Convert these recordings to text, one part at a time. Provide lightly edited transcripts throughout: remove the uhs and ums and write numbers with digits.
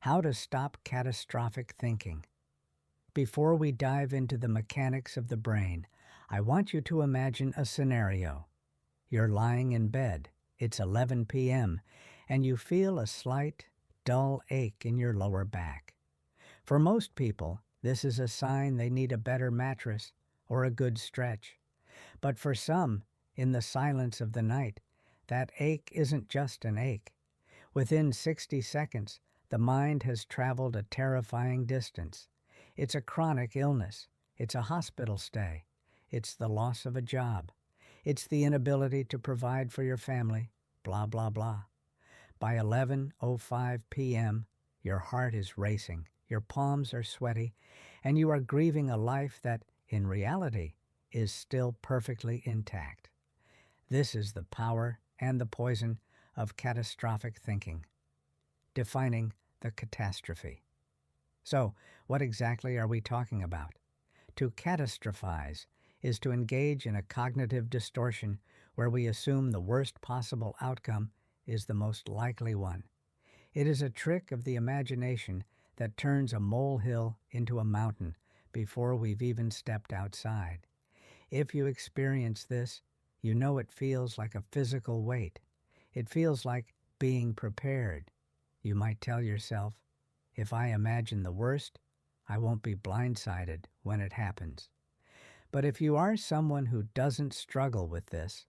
How to Stop Catastrophic Thinking. Before we dive into the mechanics of the brain, I want you to imagine a scenario. You're lying in bed, it's 11 p.m., and you feel a slight, dull ache in your lower back. For most people, this is a sign they need a better mattress or a good stretch. But for some, in the silence of the night, that ache isn't just an ache. Within 60 seconds, the mind has traveled a terrifying distance. It's a chronic illness. It's a hospital stay. It's the loss of a job. It's the inability to provide for your family, blah, blah, blah. By 11:05 p.m., your heart is racing, your palms are sweaty, and you are grieving a life that, in reality, is still perfectly intact. This is the power and the poison of catastrophic thinking. Defining the catastrophe. So, what exactly are we talking about? To catastrophize is to engage in a cognitive distortion where we assume the worst possible outcome is the most likely one. It is a trick of the imagination that turns a molehill into a mountain before we've even stepped outside. If you experience this, you know it feels like a physical weight. It feels like being prepared. You might tell yourself, if I imagine the worst, I won't be blindsided when it happens. But if you are someone who doesn't struggle with this,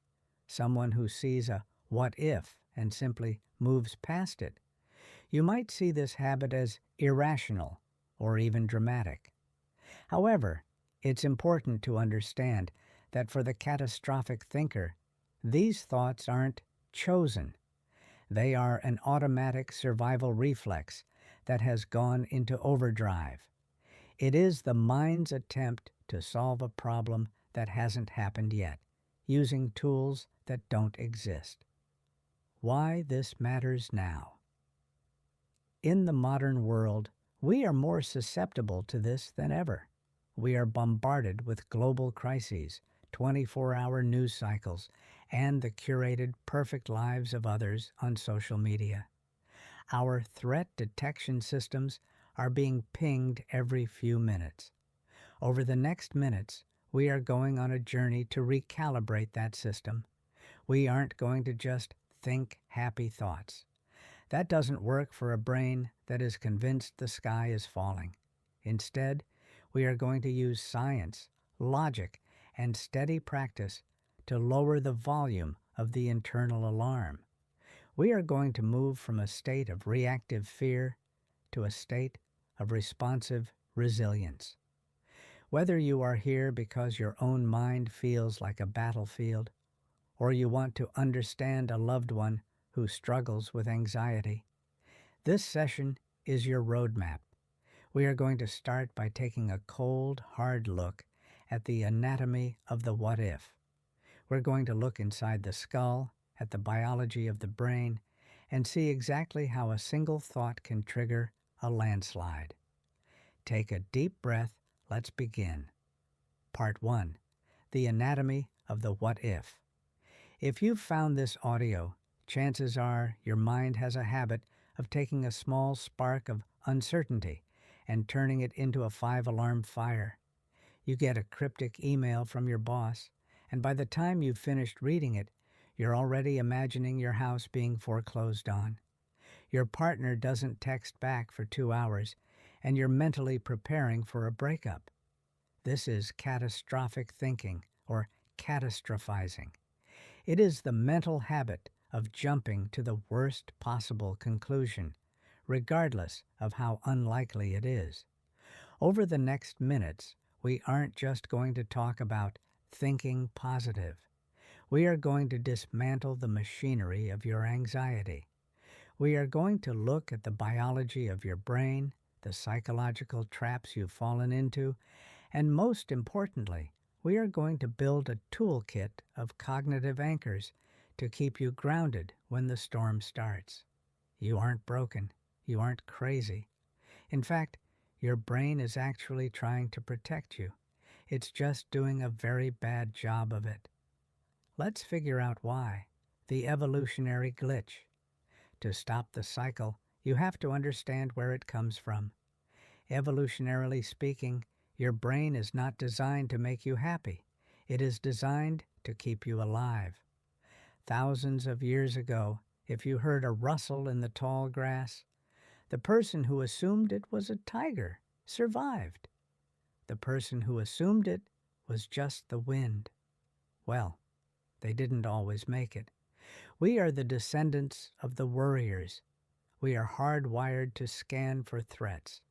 someone who sees a what if and simply moves past it, you might see this habit as irrational or even dramatic. However, it's important to understand that for the catastrophic thinker, these thoughts aren't chosen. They are an automatic survival reflex that has gone into overdrive. It is the mind's attempt to solve a problem that hasn't happened yet, using tools that don't exist. Why this matters now. In the modern world, we are more susceptible to this than ever. We are bombarded with global crises, 24-hour news cycles, and the curated perfect lives of others on social media. Our threat detection systems are being pinged every few minutes. Over the next minutes, we are going on a journey to recalibrate that system. We aren't going to just think happy thoughts. That doesn't work for a brain that is convinced the sky is falling. Instead, we are going to use science, logic, and steady practice to lower the volume of the internal alarm. We are going to move from a state of reactive fear to a state of responsive resilience. Whether you are here because your own mind feels like a battlefield, or you want to understand a loved one who struggles with anxiety, this session is your roadmap. We are going to start by taking a cold, hard look at the anatomy of the what if. We're going to look inside the skull, at the biology of the brain, and see exactly how a single thought can trigger a landslide. Take a deep breath. Let's begin. Part 1. The anatomy of the what if. If you've found this audio, chances are your mind has a habit of taking a small spark of uncertainty and turning it into a 5-alarm fire. You get a cryptic email from your boss, and by the time you've finished reading it, you're already imagining your house being foreclosed on. Your partner doesn't text back for 2 hours, and you're mentally preparing for a breakup. This is catastrophic thinking, or catastrophizing. It is the mental habit of jumping to the worst possible conclusion, regardless of how unlikely it is. Over the next minutes, we aren't just going to talk about thinking positive. We are going to dismantle the machinery of your anxiety. We are going to look at the biology of your brain, the psychological traps you've fallen into, and most importantly, we are going to build a toolkit of cognitive anchors to keep you grounded when the storm starts. You aren't broken. You aren't crazy. In fact, your brain is actually trying to protect you. It's just doing a very bad job of it. Let's figure out why. The evolutionary glitch. To stop the cycle, You have to understand where it comes from. Evolutionarily speaking, your brain is not designed to make you happy. It is designed to keep you alive. Thousands of years ago, if you heard a rustle in the tall grass, the person who assumed it was a tiger survived. The person who assumed it was just the wind. Well, they didn't always make it. We are the descendants of the worriers. We are hardwired to scan for threats.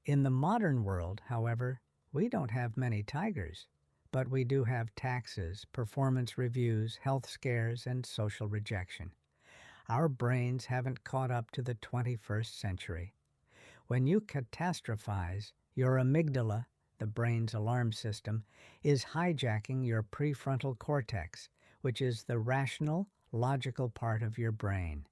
In the modern world, however, we don't have many tigers, but we do have taxes, performance reviews, health scares, and social rejection. Our brains haven't caught up to the 21st century. When you catastrophize, your amygdala, the brain's alarm system, is hijacking your prefrontal cortex, which is the rational, logical part of your brain.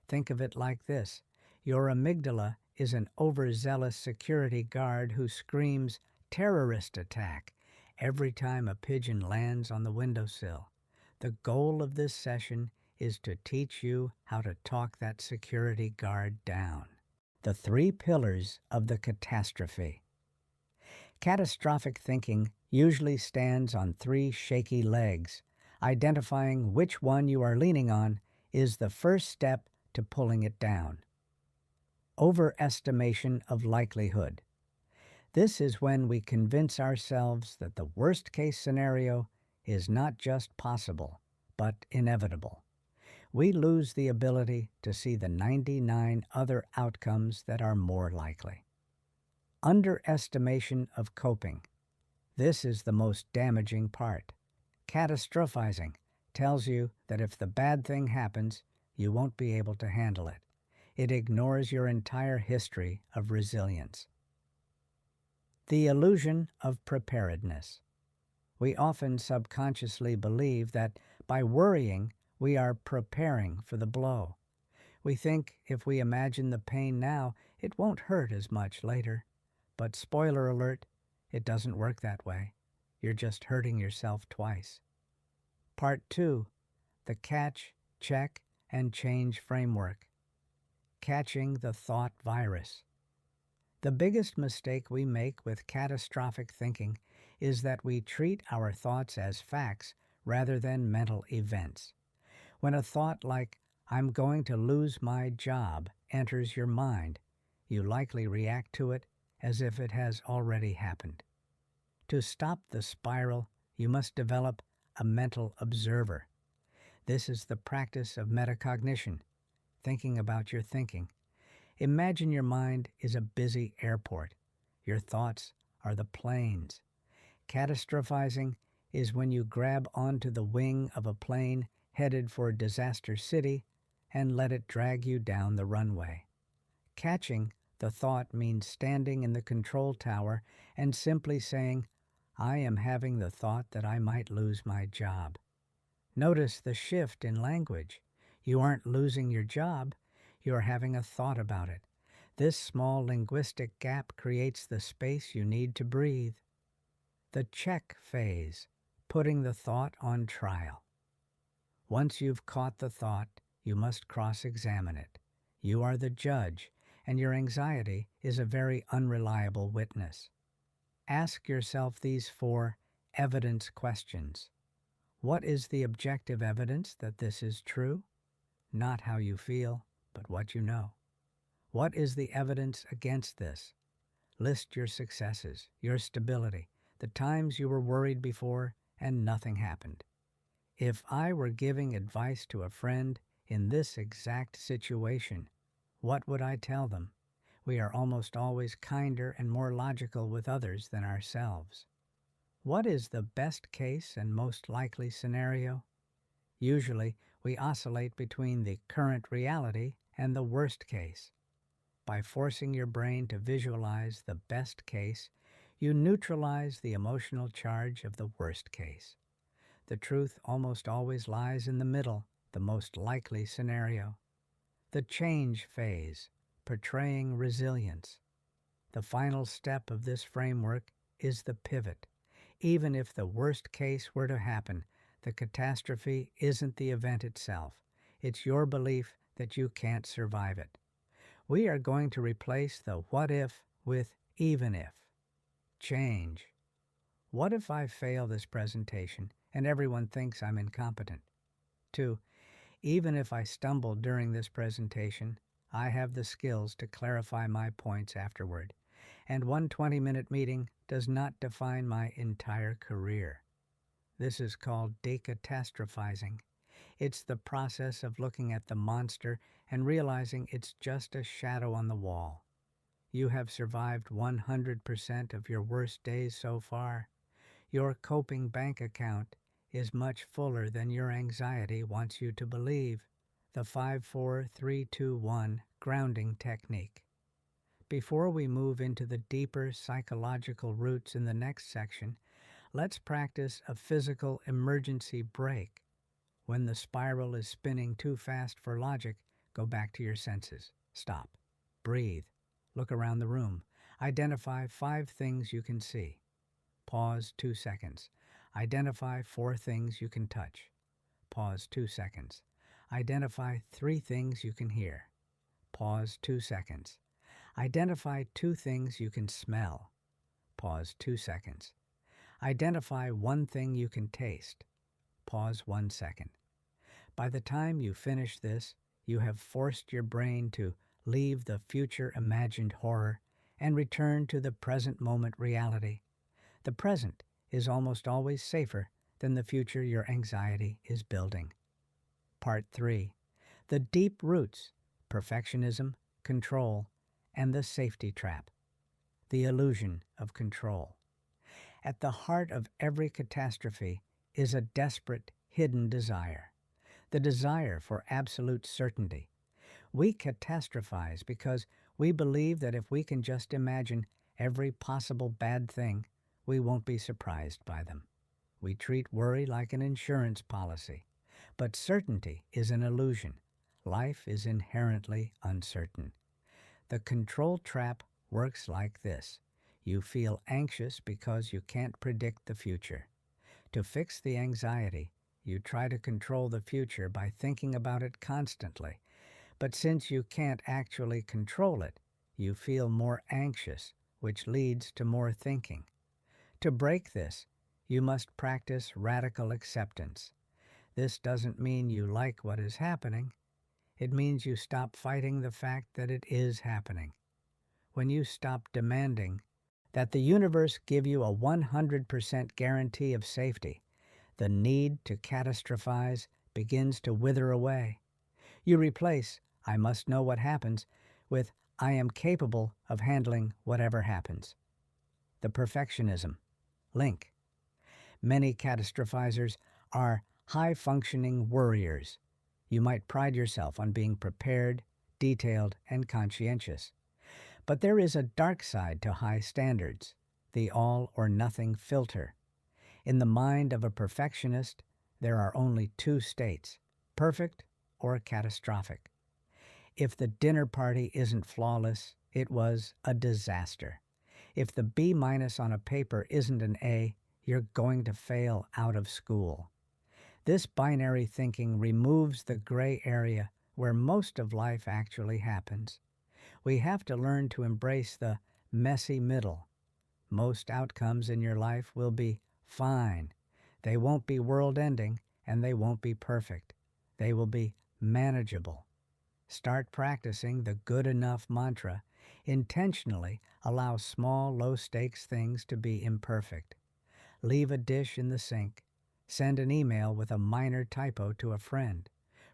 Think of it like this. Your amygdala is an overzealous security guard who screams, "Terrorist attack," every time a pigeon lands on the windowsill. The goal of this session is to teach you how to talk that security guard down. The 3 pillars of the catastrophe. Catastrophic thinking usually stands on 3 shaky legs. Identifying which one you are leaning on is the first step to pulling it down. Overestimation of likelihood. This is when we convince ourselves that the worst-case scenario is not just possible, but inevitable. We lose the ability to see the 99 other outcomes that are more likely. Underestimation of coping. This is the most damaging part. Catastrophizing tells you that if the bad thing happens, you won't be able to handle it. It ignores your entire history of resilience. The illusion of preparedness. We often subconsciously believe that by worrying, we are preparing for the blow. We think if we imagine the pain now, it won't hurt as much later. But spoiler alert, it doesn't work that way. You're just hurting yourself twice. Part 2. The catch, check, and change framework. Catching the thought virus. The biggest mistake we make with catastrophic thinking is that we treat our thoughts as facts rather than mental events. When a thought like, "I'm going to lose my job," enters your mind, you likely react to it as if it has already happened. To stop the spiral, you must develop a mental observer. This is the practice of metacognition, thinking about your thinking. Imagine your mind is a busy airport. Your thoughts are the planes. Catastrophizing is when you grab onto the wing of a plane headed for Disaster City and let it drag you down the runway. Catching the thought means standing in the control tower and simply saying, "I am having the thought that I might lose my job." Notice the shift in language. You aren't losing your job, you are having a thought about it. This small linguistic gap creates the space you need to breathe. The check phase, putting the thought on trial. Once you've caught the thought, you must cross-examine it. You are the judge, and your anxiety is a very unreliable witness. Ask yourself these 4 evidence questions. What is the objective evidence that this is true? Not how you feel, but what you know. What is the evidence against this? List your successes, your stability, the times you were worried before and nothing happened. If I were giving advice to a friend in this exact situation, what would I tell them? We are almost always kinder and more logical with others than ourselves. What is the best case and most likely scenario? Usually, we oscillate between the current reality and the worst case. By forcing your brain to visualize the best case, you neutralize the emotional charge of the worst case. The truth almost always lies in the middle, the most likely scenario. The change phase, portraying resilience. The final step of this framework is the pivot. Even if the worst case were to happen, the catastrophe isn't the event itself. It's your belief that you can't survive it. We are going to replace the what if with even if. Change. What if I fail this presentation and everyone thinks I'm incompetent? 2. Even if I stumble during this presentation, I have the skills to clarify my points afterward, and one 20-minute meeting does not define my entire career. This is called decatastrophizing. It's the process of looking at the monster and realizing it's just a shadow on the wall. You have survived 100% of your worst days so far. Your coping bank account is much fuller than your anxiety wants you to believe. The 5-4-3-2-1 grounding technique. Before we move into the deeper psychological roots in the next section, let's practice a physical emergency brake. When the spiral is spinning too fast for logic, go back to your senses. Stop. Breathe. Look around the room. Identify 5 things you can see. Pause 2 seconds. Identify 4 things you can touch. Pause 2 seconds. Identify 3 things you can hear. Pause 2 seconds. Identify 2 things you can smell. Pause 2 seconds. Identify 1 thing you can taste. Pause 1 second. By the time you finish this, you have forced your brain to leave the future imagined horror and return to the present moment reality. The present is almost always safer than the future your anxiety is building. Part 3. The deep roots: perfectionism, control, and the safety trap. The illusion of control. At the heart of every catastrophe is a desperate, hidden desire. The desire for absolute certainty. We catastrophize because we believe that if we can just imagine every possible bad thing, we won't be surprised by them. We treat worry like an insurance policy. But certainty is an illusion. Life is inherently uncertain. The control trap works like this. You feel anxious because you can't predict the future. To fix the anxiety, you try to control the future by thinking about it constantly. But since you can't actually control it, you feel more anxious, which leads to more thinking. To break this, you must practice radical acceptance. This doesn't mean you like what is happening. It means you stop fighting the fact that it is happening. When you stop demanding that the universe give you a 100% guarantee of safety, the need to catastrophize begins to wither away. You replace "I must know what happens" with "I am capable of handling whatever happens." The perfectionism link. Many catastrophizers are high-functioning worriers. You might pride yourself on being prepared, detailed, and conscientious. But there is a dark side to high standards, the all-or-nothing filter. In the mind of a perfectionist, there are only 2 states: perfect or catastrophic. If the dinner party isn't flawless, it was a disaster. If the B- on a paper isn't an A, you're going to fail out of school. This binary thinking removes the gray area where most of life actually happens. We have to learn to embrace the messy middle. Most outcomes in your life will be fine. They won't be world-ending, and they won't be perfect. They will be manageable. Start practicing the good enough mantra. Intentionally allow small, low-stakes things to be imperfect. Leave a dish in the sink. Send an email with a minor typo to a friend.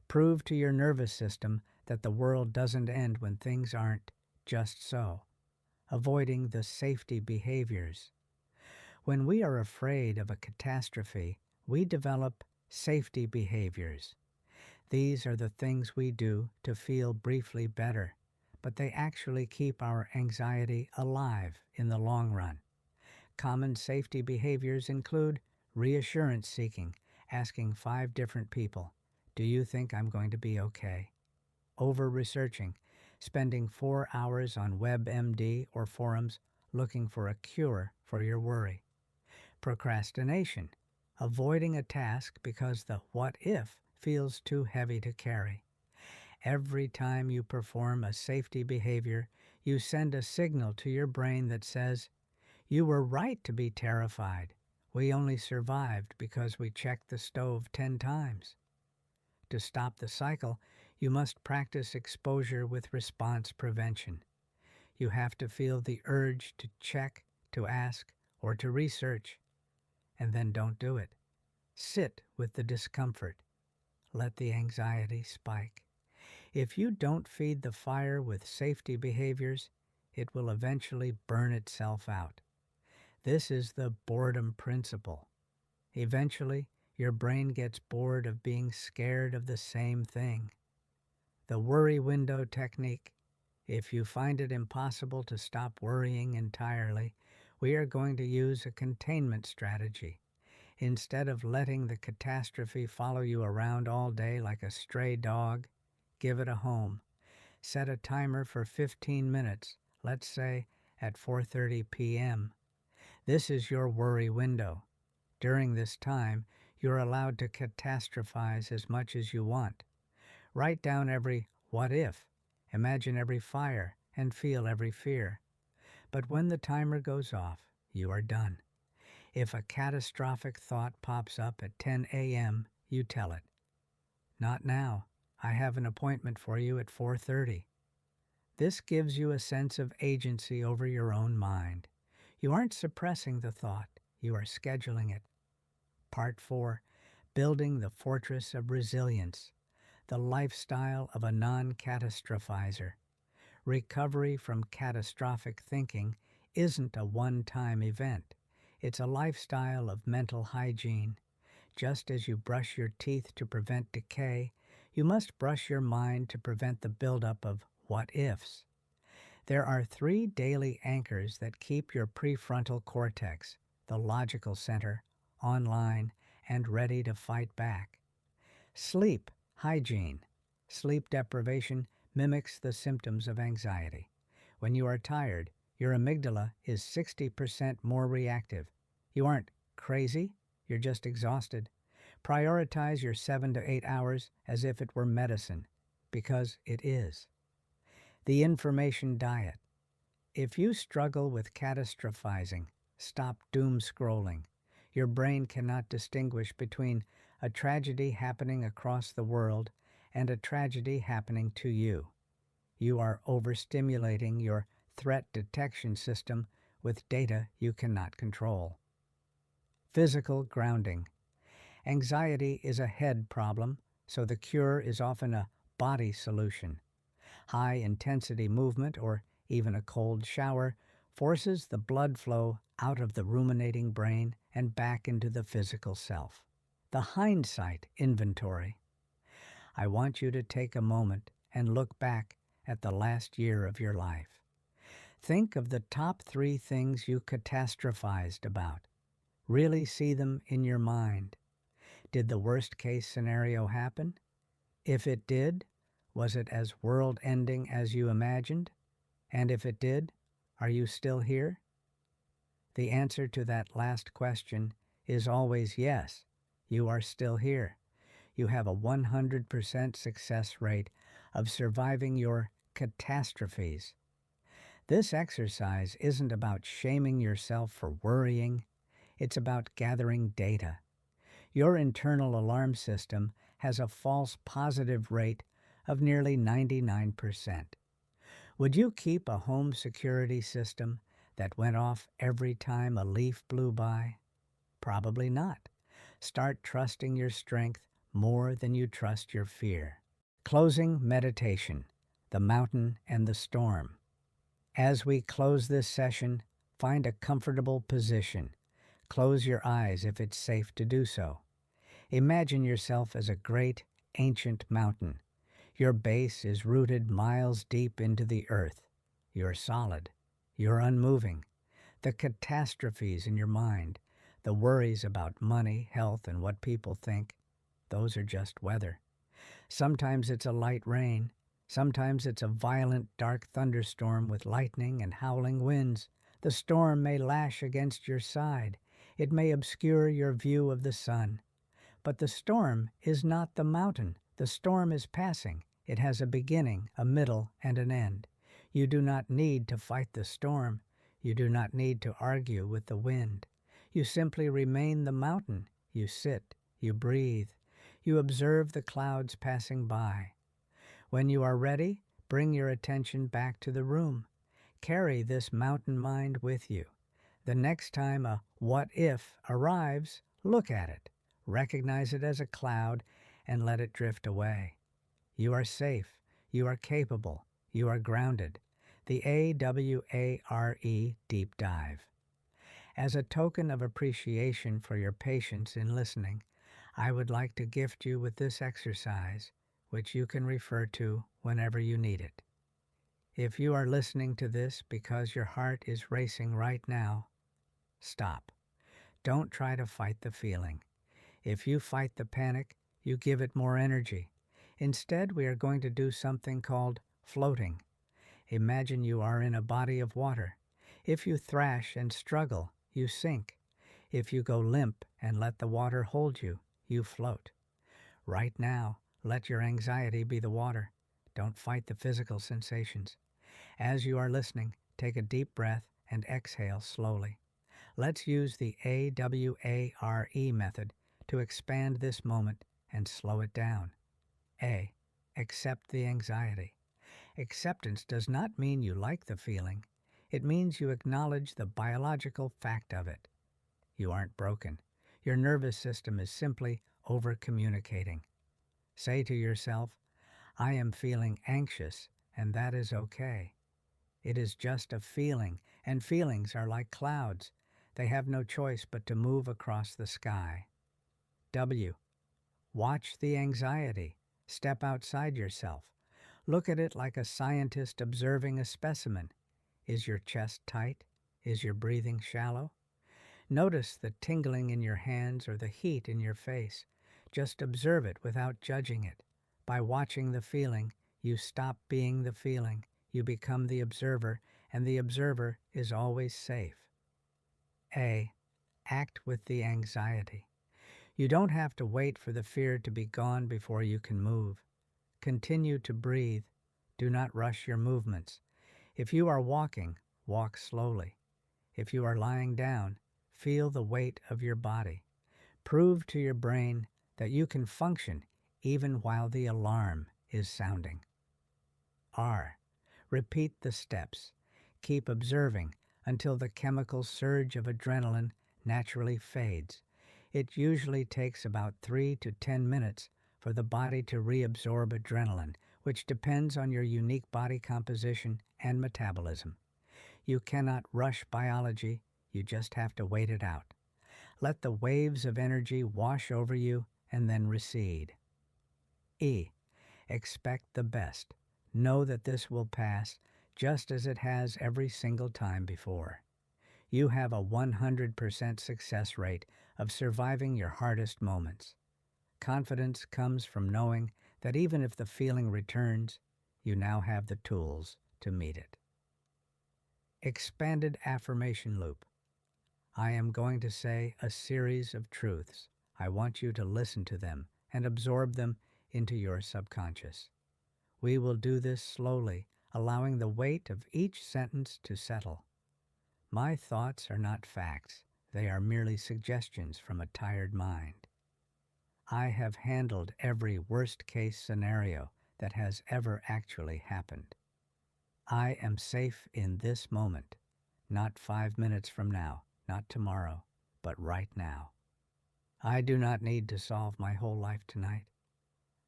Prove to your nervous system that the world doesn't end when things aren't just so. Avoiding the safety behaviors. When we are afraid of a catastrophe, we develop safety behaviors. These are the things we do to feel briefly better, but they actually keep our anxiety alive in the long run. Common safety behaviors include reassurance seeking, asking 5 different people, "Do you think I'm going to be okay?" Over-researching, spending 4 hours on WebMD or forums looking for a cure for your worry. Procrastination, avoiding a task because the what if feels too heavy to carry. Every time you perform a safety behavior, you send a signal to your brain that says, "You were right to be terrified. We only survived because we checked the stove 10 times." To stop the cycle, you must practice exposure with response prevention. You have to feel the urge to check, to ask, or to research, and then don't do it. Sit with the discomfort. Let the anxiety spike. If you don't feed the fire with safety behaviors, it will eventually burn itself out. This is the boredom principle. Eventually, your brain gets bored of being scared of the same thing. The worry window technique. If you find it impossible to stop worrying entirely, we are going to use a containment strategy. Instead of letting the catastrophe follow you around all day like a stray dog, give it a home. Set a timer for 15 minutes, let's say at 4:30 p.m. This is your worry window. During this time, you're allowed to catastrophize as much as you want. Write down every what if, imagine every fire, and feel every fear. But when the timer goes off, you are done. If a catastrophic thought pops up at 10 a.m., you tell it, "Not now. I have an appointment for you at 4:30. This gives you a sense of agency over your own mind. You aren't suppressing the thought, you are scheduling it. Part 4. Building the Fortress of Resilience, the lifestyle of a non-catastrophizer. Recovery from catastrophic thinking isn't a one-time event. It's a lifestyle of mental hygiene. Just as you brush your teeth to prevent decay, you must brush your mind to prevent the buildup of what-ifs. There are 3 daily anchors that keep your prefrontal cortex, the logical center, online and ready to fight back. Sleep hygiene. Sleep deprivation mimics the symptoms of anxiety. When you are tired, your amygdala is 60% more reactive. You aren't crazy, you're just exhausted. Prioritize your 7 to 8 hours as if it were medicine, because it is. The information diet. If you struggle with catastrophizing, stop doom scrolling. Your brain cannot distinguish between a tragedy happening across the world and a tragedy happening to you. You are overstimulating your threat detection system with data you cannot control. Physical grounding. Anxiety is a head problem, so the cure is often a body solution. High-intensity movement, or even a cold shower, forces the blood flow out of the ruminating brain and back into the physical self. The hindsight inventory. I want you to take a moment and look back at the last year of your life. Think of the top 3 things you catastrophized about. Really see them in your mind. Did the worst-case scenario happen? If it did, was it as world-ending as you imagined? And if it did, are you still here? The answer to that last question is always yes. You are still here. You have a 100% success rate of surviving your catastrophes. This exercise isn't about shaming yourself for worrying. It's about gathering data. Your internal alarm system has a false positive rate of nearly 99%. Would you keep a home security system that went off every time a leaf blew by? Probably not. Start trusting your strength more than you trust your fear. Closing meditation, the mountain and the storm. As we close this session, find a comfortable position. Close your eyes if it's safe to do so. Imagine yourself as a great, ancient mountain. Your base is rooted miles deep into the earth. You're solid. You're unmoving. The catastrophes in your mind, the worries about money, health, and what people think, those are just weather. Sometimes it's a light rain. Sometimes it's a violent, dark thunderstorm with lightning and howling winds. The storm may lash against your side. It may obscure your view of the sun. But the storm is not the mountain. The storm is passing. It has a beginning, a middle, and an end. You do not need to fight the storm. You do not need to argue with the wind. You simply remain the mountain. You sit, you breathe, you observe the clouds passing by. When you are ready, bring your attention back to the room. Carry this mountain mind with you. The next time a what if arrives, look at it, recognize it as a cloud, and let it drift away. You are safe, you are capable, you are grounded. The AWARE Deep Dive. As a token of appreciation for your patience in listening, I would like to gift you with this exercise, which you can refer to whenever you need it. If you are listening to this because your heart is racing right now, stop. Don't try to fight the feeling. If you fight the panic, you give it more energy. Instead, we are going to do something called floating. Imagine you are in a body of water. If you thrash and struggle, you sink. If you go limp and let the water hold you, you float. Right now, let your anxiety be the water. Don't fight the physical sensations. As you are listening, take a deep breath and exhale slowly. Let's use the AWARE method to expand this moment and slow it down. A. Accept the anxiety. Acceptance does not mean you like the feeling. It means you acknowledge the biological fact of it. You aren't broken. Your nervous system is simply over-communicating. Say to yourself, I am feeling anxious, and that is okay. It is just a feeling, and feelings are like clouds. They have no choice but to move across the sky. W. Watch the anxiety. Step outside yourself. Look at it like a scientist observing a specimen. Is your chest tight? Is your breathing shallow? Notice the tingling in your hands or the heat in your face. Just observe it without judging it. By watching the feeling, you stop being the feeling. You become the observer, and the observer is always safe. A. Act with the anxiety. You don't have to wait for the fear to be gone before you can move. Continue to breathe. Do not rush your movements. If you are walking, walk slowly. If you are lying down, feel the weight of your body. Prove to your brain that you can function even while the alarm is sounding. R. Repeat the steps. Keep observing until the chemical surge of adrenaline naturally fades. It usually takes about 3 to 10 minutes for the body to reabsorb adrenaline, which depends on your unique body composition and metabolism. You cannot rush biology, you just have to wait it out. Let the waves of energy wash over you and then recede. E. Expect the best. Know that this will pass just as it has every single time before. You have a 100% success rate of surviving your hardest moments. Confidence comes from knowing that even if the feeling returns, you now have the tools to meet it. Expanded affirmation loop. I am going to say a series of truths. I want you to listen to them and absorb them into your subconscious. We will do this slowly, allowing the weight of each sentence to settle. My thoughts are not facts. They are merely suggestions from a tired mind. I have handled every worst-case scenario that has ever actually happened. I am safe in this moment, not 5 minutes from now, not tomorrow, but right now. I do not need to solve my whole life tonight.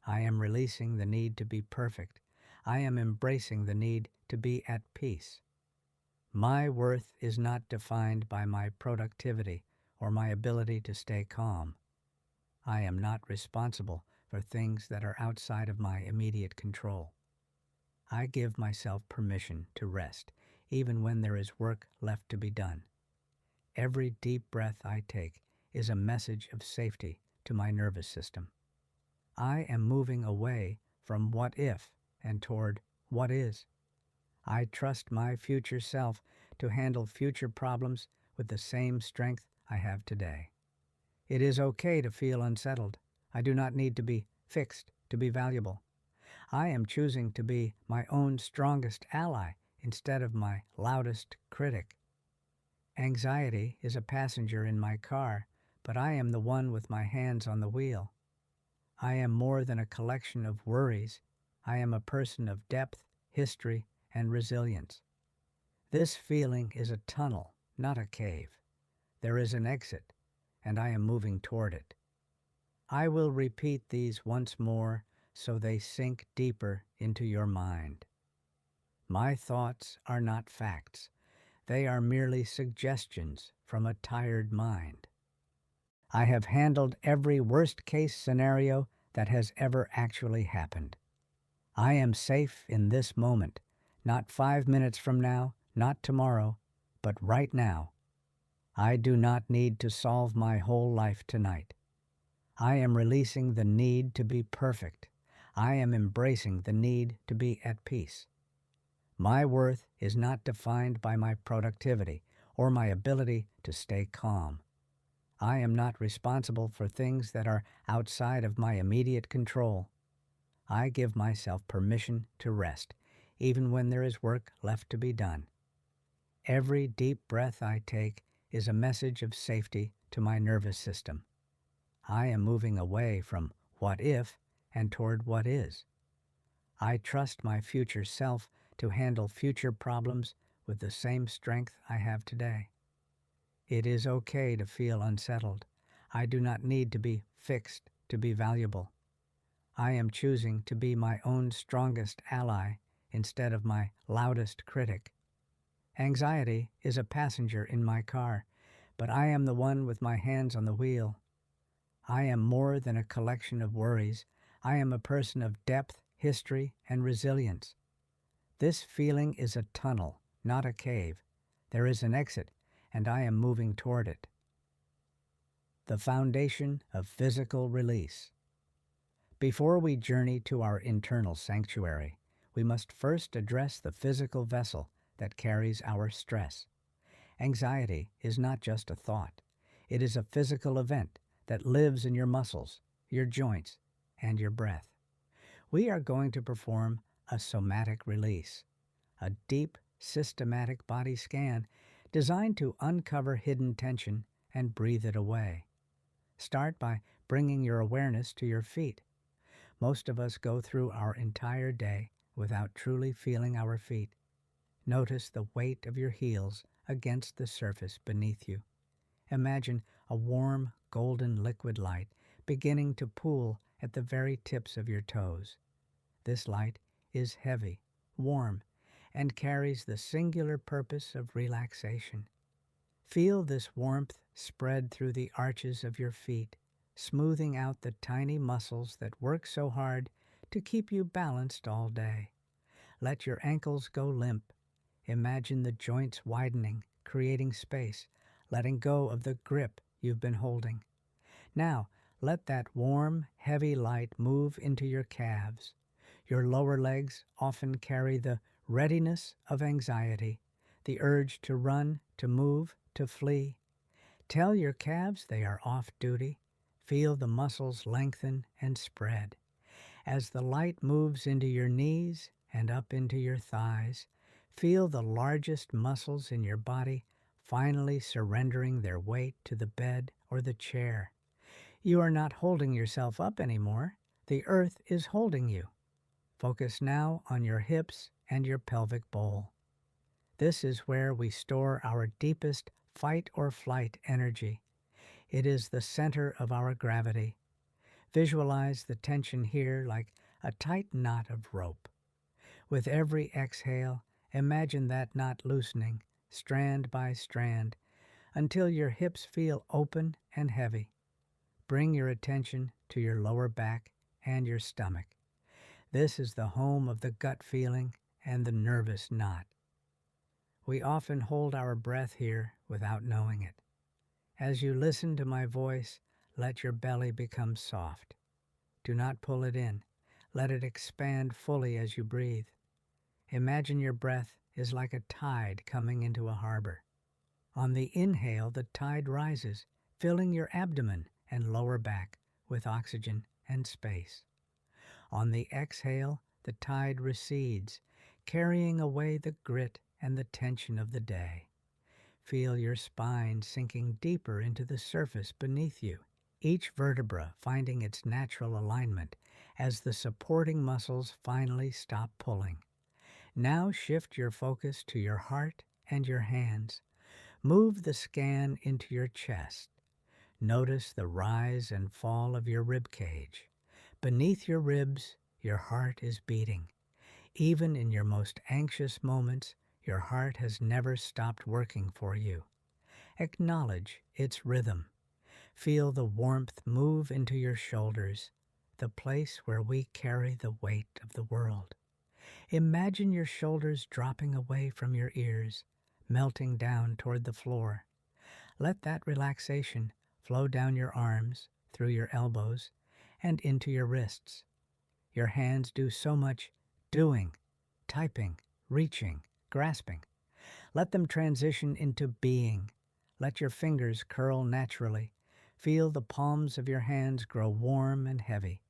I am releasing the need to be perfect. I am embracing the need to be at peace. My worth is not defined by my productivity or my ability to stay calm. I am not responsible for things that are outside of my immediate control. I give myself permission to rest, even when there is work left to be done. Every deep breath I take is a message of safety to my nervous system. I am moving away from what if and toward what is. I trust my future self to handle future problems with the same strength I have today. It is okay to feel unsettled. I do not need to be fixed to be valuable. I am choosing to be my own strongest ally instead of my loudest critic. Anxiety is a passenger in my car, but I am the one with my hands on the wheel. I am more than a collection of worries. I am a person of depth, history, and resilience. This feeling is a tunnel, not a cave. There is an exit, and I am moving toward it. I will repeat these once more so they sink deeper into your mind. My thoughts are not facts. They are merely suggestions from a tired mind. I have handled every worst-case scenario that has ever actually happened. I am safe in this moment, not 5 minutes from now, not tomorrow, but right now. I do not need to solve my whole life tonight. I am releasing the need to be perfect. I am embracing the need to be at peace. My worth is not defined by my productivity or my ability to stay calm. I am not responsible for things that are outside of my immediate control. I give myself permission to rest, even when there is work left to be done. Every deep breath I take is a message of safety to my nervous system. I am moving away from what if and toward what is. I trust my future self to handle future problems with the same strength I have today. It is okay to feel unsettled. I do not need to be fixed to be valuable. I am choosing to be my own strongest ally instead of my loudest critic. Anxiety is a passenger in my car, but I am the one with my hands on the wheel. I am more than a collection of worries. I am a person of depth, history, and resilience. This feeling is a tunnel, not a cave. There is an exit, and I am moving toward it. The foundation of physical release. Before we journey to our internal sanctuary, we must first address the physical vessel that carries our stress. Anxiety is not just a thought. It is a physical event that lives in your muscles, your joints, and your breath. We are going to perform a somatic release, a deep, systematic body scan designed to uncover hidden tension and breathe it away. Start by bringing your awareness to your feet. Most of us go through our entire day without truly feeling our feet. Notice the weight of your heels against the surface beneath you. Imagine a warm, golden liquid light beginning to pool at the very tips of your toes. This light is heavy, warm, and carries the singular purpose of relaxation. Feel this warmth spread through the arches of your feet, smoothing out the tiny muscles that work so hard to keep you balanced all day. Let your ankles go limp. Imagine the joints widening, creating space, letting go of the grip you've been holding. Now, let that warm, heavy light move into your calves. Your lower legs often carry the readiness of anxiety, the urge to run, to move, to flee. Tell your calves they are off duty. Feel the muscles lengthen and spread. As the light moves into your knees and up into your thighs, feel the largest muscles in your body finally surrendering their weight to the bed or the chair. You are not holding yourself up anymore. The earth is holding you. Focus now on your hips and your pelvic bowl. This is where we store our deepest fight or flight energy. It is the center of our gravity. Visualize the tension here like a tight knot of rope. With every exhale, imagine that knot loosening, strand by strand, until your hips feel open and heavy. Bring your attention to your lower back and your stomach. This is the home of the gut feeling and the nervous knot. We often hold our breath here without knowing it. As you listen to my voice, let your belly become soft. Do not pull it in. Let it expand fully as you breathe. Imagine your breath is like a tide coming into a harbor. On the inhale, the tide rises, filling your abdomen and lower back with oxygen and space. On the exhale, the tide recedes, carrying away the grit and the tension of the day. Feel your spine sinking deeper into the surface beneath you, each vertebra finding its natural alignment as the supporting muscles finally stop pulling. Now shift your focus to your heart and your hands. Move the scan into your chest. Notice the rise and fall of your rib cage. Beneath your ribs, your heart is beating. Even in your most anxious moments, your heart has never stopped working for you. Acknowledge its rhythm. Feel the warmth move into your shoulders, the place where we carry the weight of the world. Imagine your shoulders dropping away from your ears, melting down toward the floor. Let that relaxation flow down your arms, through your elbows, and into your wrists. Your hands do so much doing, typing, reaching, grasping. Let them transition into being. Let your fingers curl naturally. Feel the palms of your hands grow warm and heavy.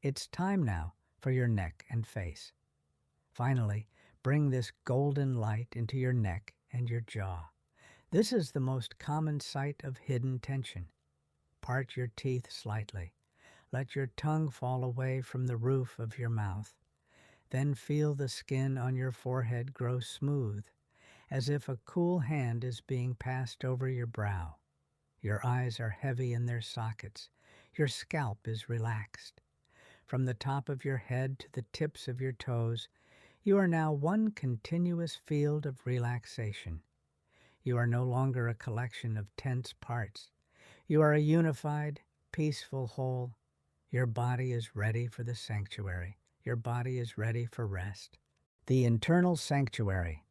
It's time now for your neck and face. Finally, bring this golden light into your neck and your jaw. This is the most common site of hidden tension. Part your teeth slightly. Let your tongue fall away from the roof of your mouth. Then feel the skin on your forehead grow smooth, as if a cool hand is being passed over your brow. Your eyes are heavy in their sockets. Your scalp is relaxed. From the top of your head to the tips of your toes, you are now one continuous field of relaxation. You are no longer a collection of tense parts. You are a unified, peaceful whole. Your body is ready for the sanctuary. Your body is ready for rest. The internal sanctuary.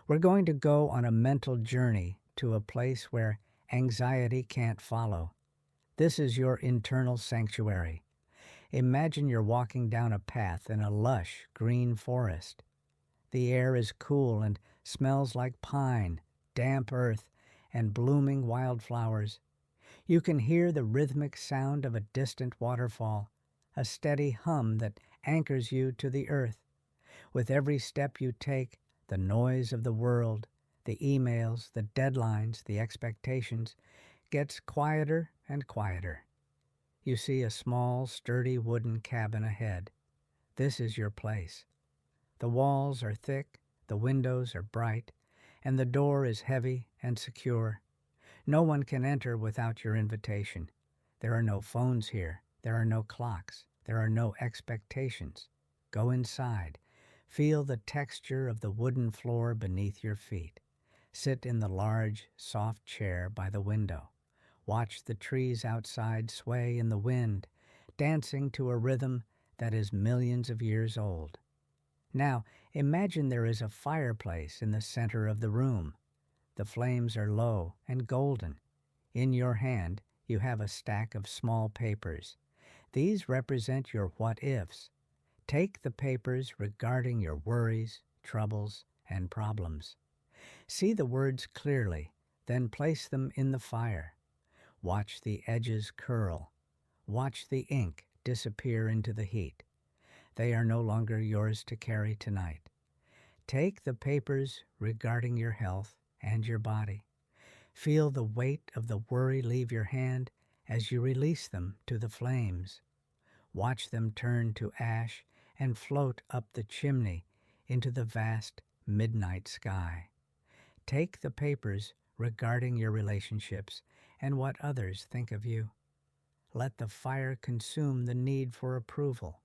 We're going to go on a mental journey to a place where anxiety can't follow. This is your internal sanctuary. Imagine you're walking down a path in a lush green forest. The air is cool and smells like pine, damp earth, and blooming wildflowers. You can hear the rhythmic sound of a distant waterfall, a steady hum that anchors you to the earth. With every step you take, the noise of the world, the emails, the deadlines, the expectations, gets quieter and quieter. You see a small, sturdy wooden cabin ahead. This is your place. The walls are thick, the windows are bright, and the door is heavy and secure. No one can enter without your invitation. There are no phones here. There are no clocks. There are no expectations. Go inside. Feel the texture of the wooden floor beneath your feet. Sit in the large, soft chair by the window. Watch the trees outside sway in the wind, dancing to a rhythm that is millions of years old. Now, imagine there is a fireplace in the center of the room. The flames are low and golden. In your hand, you have a stack of small papers. These represent your what-ifs. Take the papers regarding your worries, troubles, and problems. See the words clearly, then place them in the fire. Watch the edges curl. Watch the ink disappear into the heat. They are no longer yours to carry tonight. Take the papers regarding your health and your body. Feel the weight of the worry leave your hand as you release them to the flames. Watch them turn to ash and float up the chimney into the vast midnight sky. Take the papers regarding your relationships and what others think of you. Let the fire consume the need for approval.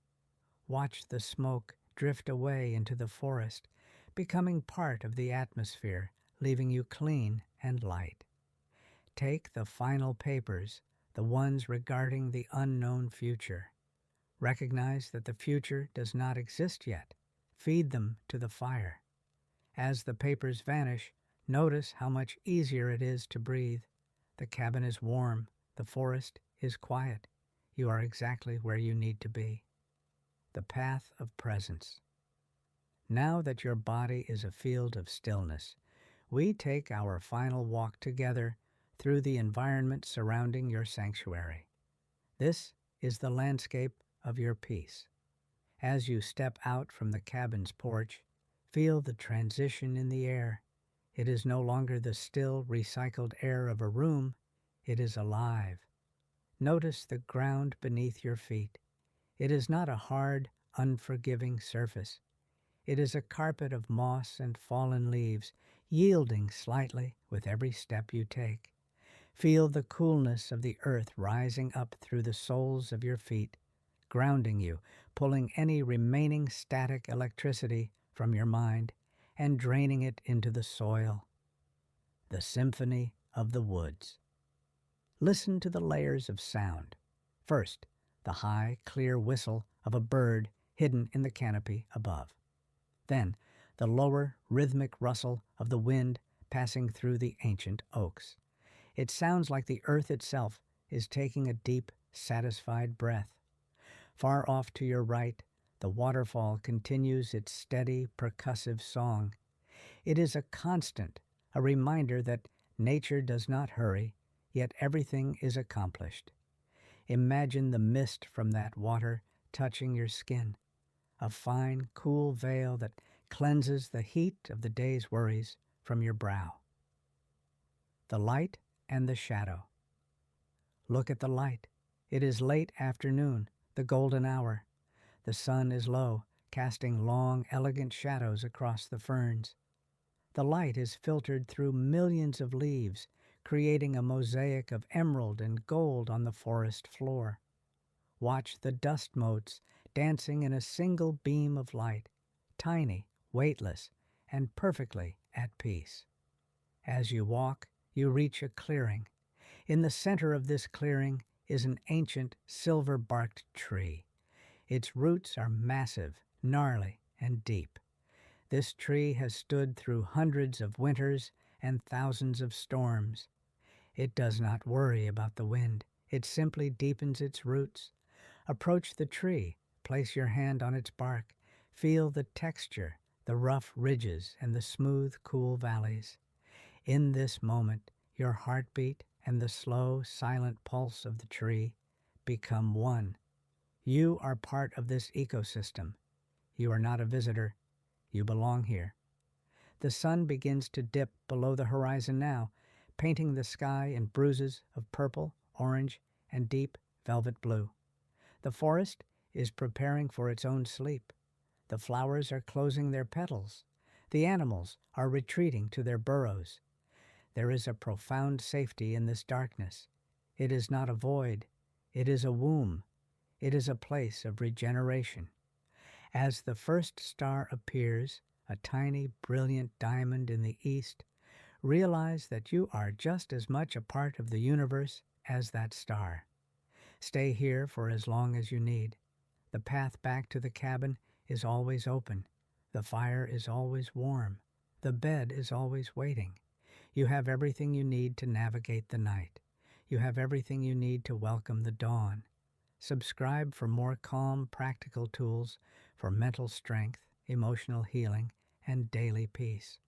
Watch the smoke drift away into the forest, becoming part of the atmosphere, leaving you clean and light. Take the final papers, the ones regarding the unknown future. Recognize that the future does not exist yet. Feed them to the fire. As the papers vanish, notice how much easier it is to breathe. The cabin is warm. The forest is quiet. You are exactly where you need to be. The path of presence. Now that your body is a field of stillness, we take our final walk together through the environment surrounding your sanctuary. This is the landscape of your peace. As you step out from the cabin's porch, feel the transition in the air. It is no longer the still, recycled air of a room. It is alive. Notice the ground beneath your feet. It is not a hard, unforgiving surface. It is a carpet of moss and fallen leaves, yielding slightly with every step you take. Feel the coolness of the earth rising up through the soles of your feet, grounding you, pulling any remaining static electricity from your mind and draining it into the soil. The symphony of the woods. Listen to the layers of sound. First, the high, clear whistle of a bird hidden in the canopy above. Then, the lower, rhythmic rustle of the wind passing through the ancient oaks. It sounds like the earth itself is taking a deep, satisfied breath. Far off to your right, the waterfall continues its steady, percussive song. It is a constant, a reminder that nature does not hurry, yet everything is accomplished. Imagine the mist from that water touching your skin, a fine, cool veil that cleanses the heat of the day's worries from your brow. The light and the shadow. Look at the light. It is late afternoon, the golden hour. The sun is low, casting long, elegant shadows across the ferns. The light is filtered through millions of leaves, creating a mosaic of emerald and gold on the forest floor. Watch the dust motes dancing in a single beam of light, tiny, weightless, and perfectly at peace. As you walk, you reach a clearing. In the center of this clearing is an ancient silver-barked tree. Its roots are massive, gnarly, and deep. This tree has stood through hundreds of winters and thousands of storms. It does not worry about the wind. It simply deepens its roots. Approach the tree. Place your hand on its bark. Feel the texture, the rough ridges, and the smooth, cool valleys. In this moment, your heartbeat and the slow, silent pulse of the tree become one. You are part of this ecosystem. You are not a visitor. You belong here. The sun begins to dip below the horizon now, painting the sky in bruises of purple, orange, and deep velvet blue. The forest is preparing for its own sleep. The flowers are closing their petals. The animals are retreating to their burrows. There is a profound safety in this darkness. It is not a void. It is a womb. It is a place of regeneration. As the first star appears, a tiny, brilliant diamond in the east, realize that you are just as much a part of the universe as that star. Stay here for as long as you need. The path back to the cabin is always open. The fire is always warm. The bed is always waiting. You have everything you need to navigate the night. You have everything you need to welcome the dawn. Subscribe for more calm, practical tools for mental strength, emotional healing, and daily peace.